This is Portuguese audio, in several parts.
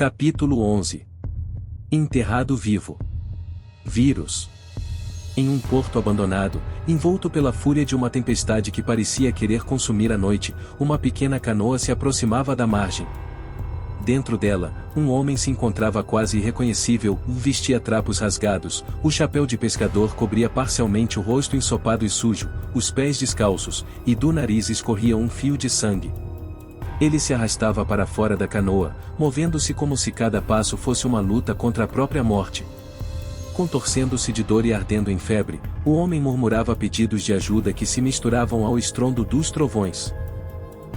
Capítulo 11. Enterrado vivo. Vírus. Em um porto abandonado, envolto pela fúria de uma tempestade que parecia querer consumir a noite, uma pequena canoa se aproximava da margem. Dentro dela, um homem se encontrava quase irreconhecível, vestia trapos rasgados, o chapéu de pescador cobria parcialmente o rosto ensopado e sujo, os pés descalços, e do nariz escorria um fio de sangue. Ele se arrastava para fora da canoa, movendo-se como se cada passo fosse uma luta contra a própria morte. Contorcendo-se de dor e ardendo em febre, o homem murmurava pedidos de ajuda que se misturavam ao estrondo dos trovões.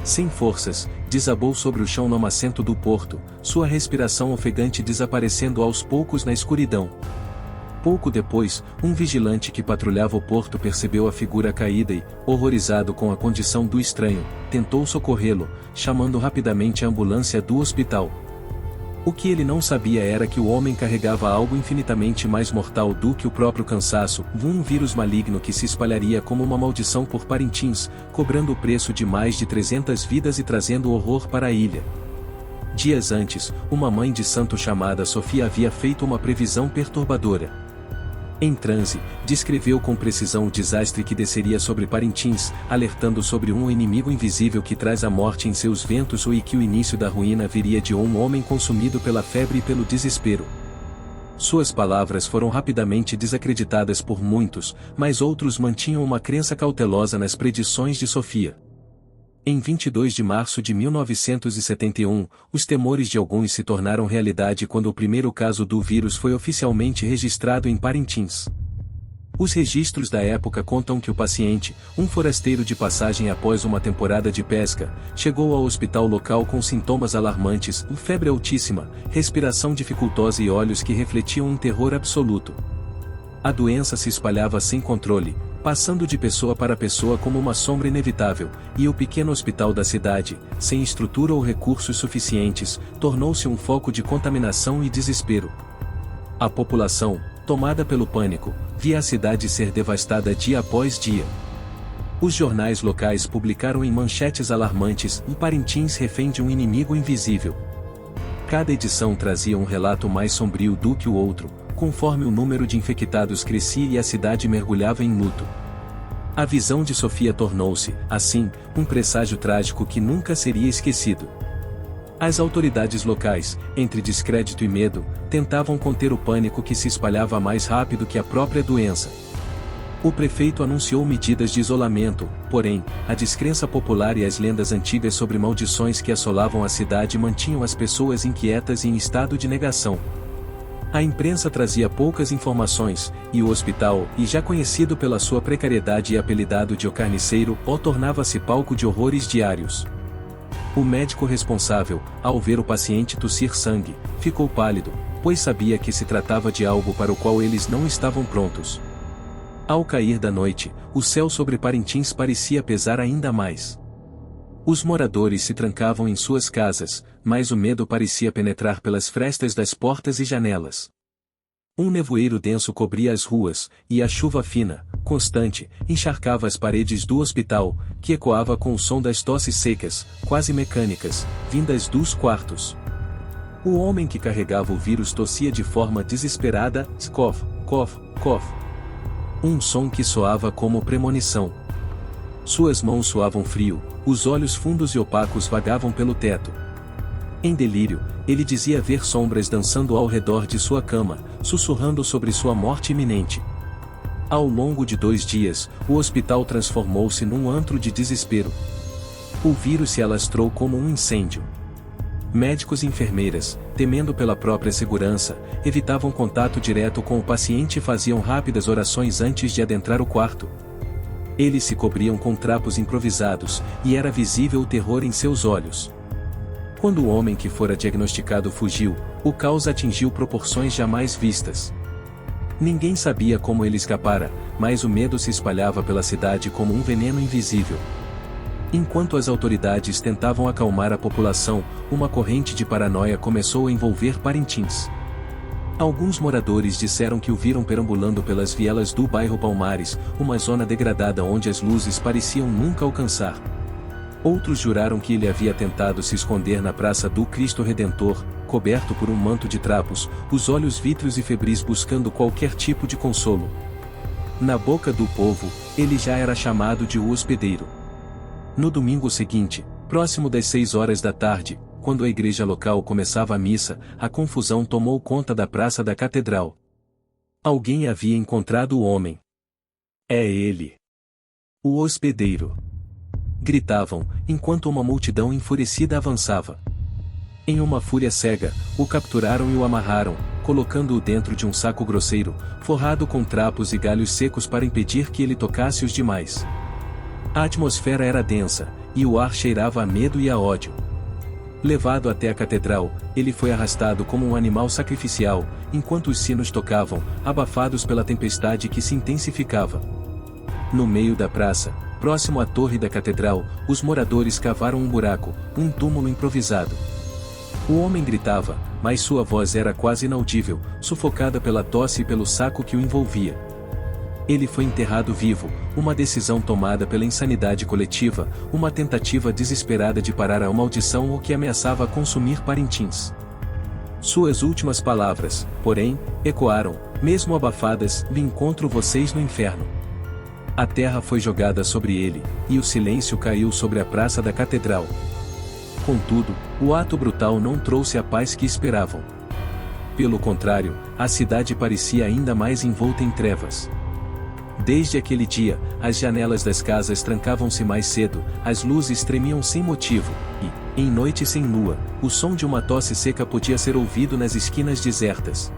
Sem forças, desabou sobre o chão lamacento do porto, sua respiração ofegante desaparecendo aos poucos na escuridão. Pouco depois, um vigilante que patrulhava o porto percebeu a figura caída e, horrorizado com a condição do estranho, tentou socorrê-lo, chamando rapidamente a ambulância do hospital. O que ele não sabia era que o homem carregava algo infinitamente mais mortal do que o próprio cansaço, um vírus maligno que se espalharia como uma maldição por Parintins, cobrando o preço de mais de 300 vidas e trazendo horror para a ilha. Dias antes, uma mãe de santo chamada Sofia havia feito uma previsão perturbadora. Em transe, descreveu com precisão o desastre que desceria sobre Parintins, alertando sobre um inimigo invisível que traz a morte em seus ventos e que o início da ruína viria de um homem consumido pela febre e pelo desespero. Suas palavras foram rapidamente desacreditadas por muitos, mas outros mantinham uma crença cautelosa nas predições de Sofia. Em 22 de março de 1971, os temores de alguns se tornaram realidade quando o primeiro caso do vírus foi oficialmente registrado em Parintins. Os registros da época contam que o paciente, um forasteiro de passagem após uma temporada de pesca, chegou ao hospital local com sintomas alarmantes, febre altíssima, respiração dificultosa e olhos que refletiam um terror absoluto. A doença se espalhava sem controle, passando de pessoa para pessoa como uma sombra inevitável, e o pequeno hospital da cidade, sem estrutura ou recursos suficientes, tornou-se um foco de contaminação e desespero. A população, tomada pelo pânico, via a cidade ser devastada dia após dia. Os jornais locais publicaram em manchetes alarmantes: Parintins refém de um inimigo invisível. Cada edição trazia um relato mais sombrio do que o outro, conforme o número de infectados crescia e a cidade mergulhava em luto. A visão de Sofia tornou-se, assim, um presságio trágico que nunca seria esquecido. As autoridades locais, entre descrédito e medo, tentavam conter o pânico que se espalhava mais rápido que a própria doença. O prefeito anunciou medidas de isolamento, porém, a descrença popular e as lendas antigas sobre maldições que assolavam a cidade mantinham as pessoas inquietas e em estado de negação. A imprensa trazia poucas informações, e o hospital, já conhecido pela sua precariedade e apelidado de O Carniceiro, tornava-se palco de horrores diários. O médico responsável, ao ver o paciente tossir sangue, ficou pálido, pois sabia que se tratava de algo para o qual eles não estavam prontos. Ao cair da noite, o céu sobre Parintins parecia pesar ainda mais. Os moradores se trancavam em suas casas, mas o medo parecia penetrar pelas frestas das portas e janelas. Um nevoeiro denso cobria as ruas, e a chuva fina, constante, encharcava as paredes do hospital, que ecoava com o som das tosses secas, quase mecânicas, vindas dos quartos. O homem que carregava o vírus tossia de forma desesperada, cough, cough, cough. Um som que soava como premonição. Suas mãos suavam frio, os olhos fundos e opacos vagavam pelo teto. Em delírio, ele dizia ver sombras dançando ao redor de sua cama, sussurrando sobre sua morte iminente. Ao longo de 2 dias, o hospital transformou-se num antro de desespero. O vírus se alastrou como um incêndio. Médicos e enfermeiras, temendo pela própria segurança, evitavam contato direto com o paciente e faziam rápidas orações antes de adentrar o quarto. Eles se cobriam com trapos improvisados, e era visível o terror em seus olhos. Quando o homem que fora diagnosticado fugiu, o caos atingiu proporções jamais vistas. Ninguém sabia como ele escapara, mas o medo se espalhava pela cidade como um veneno invisível. Enquanto as autoridades tentavam acalmar a população, uma corrente de paranoia começou a envolver Parintins. Alguns moradores disseram que o viram perambulando pelas vielas do bairro Palmares, uma zona degradada onde as luzes pareciam nunca alcançar. Outros juraram que ele havia tentado se esconder na praça do Cristo Redentor, coberto por um manto de trapos, os olhos vítreos e febris buscando qualquer tipo de consolo. Na boca do povo, ele já era chamado de o hospedeiro. No domingo seguinte, próximo das 6 horas da tarde, quando a igreja local começava a missa, a confusão tomou conta da praça da catedral. Alguém havia encontrado o homem. É ele. O hospedeiro. Gritavam, enquanto uma multidão enfurecida avançava. Em uma fúria cega, o capturaram e o amarraram, colocando-o dentro de um saco grosseiro, forrado com trapos e galhos secos para impedir que ele tocasse os demais. A atmosfera era densa, e o ar cheirava a medo e a ódio. Levado até a catedral, ele foi arrastado como um animal sacrificial, enquanto os sinos tocavam, abafados pela tempestade que se intensificava. No meio da praça, próximo à torre da catedral, os moradores cavaram um buraco, um túmulo improvisado. O homem gritava, mas sua voz era quase inaudível, sufocada pela tosse e pelo saco que o envolvia. Ele foi enterrado vivo, uma decisão tomada pela insanidade coletiva, uma tentativa desesperada de parar a maldição que ameaçava consumir Parintins. Suas últimas palavras, porém, ecoaram, mesmo abafadas: "Me encontro vocês no inferno." A terra foi jogada sobre ele, e o silêncio caiu sobre a praça da catedral. Contudo, o ato brutal não trouxe a paz que esperavam. Pelo contrário, a cidade parecia ainda mais envolta em trevas. Desde aquele dia, as janelas das casas trancavam-se mais cedo, as luzes tremiam sem motivo, e, em noite sem lua, o som de uma tosse seca podia ser ouvido nas esquinas desertas.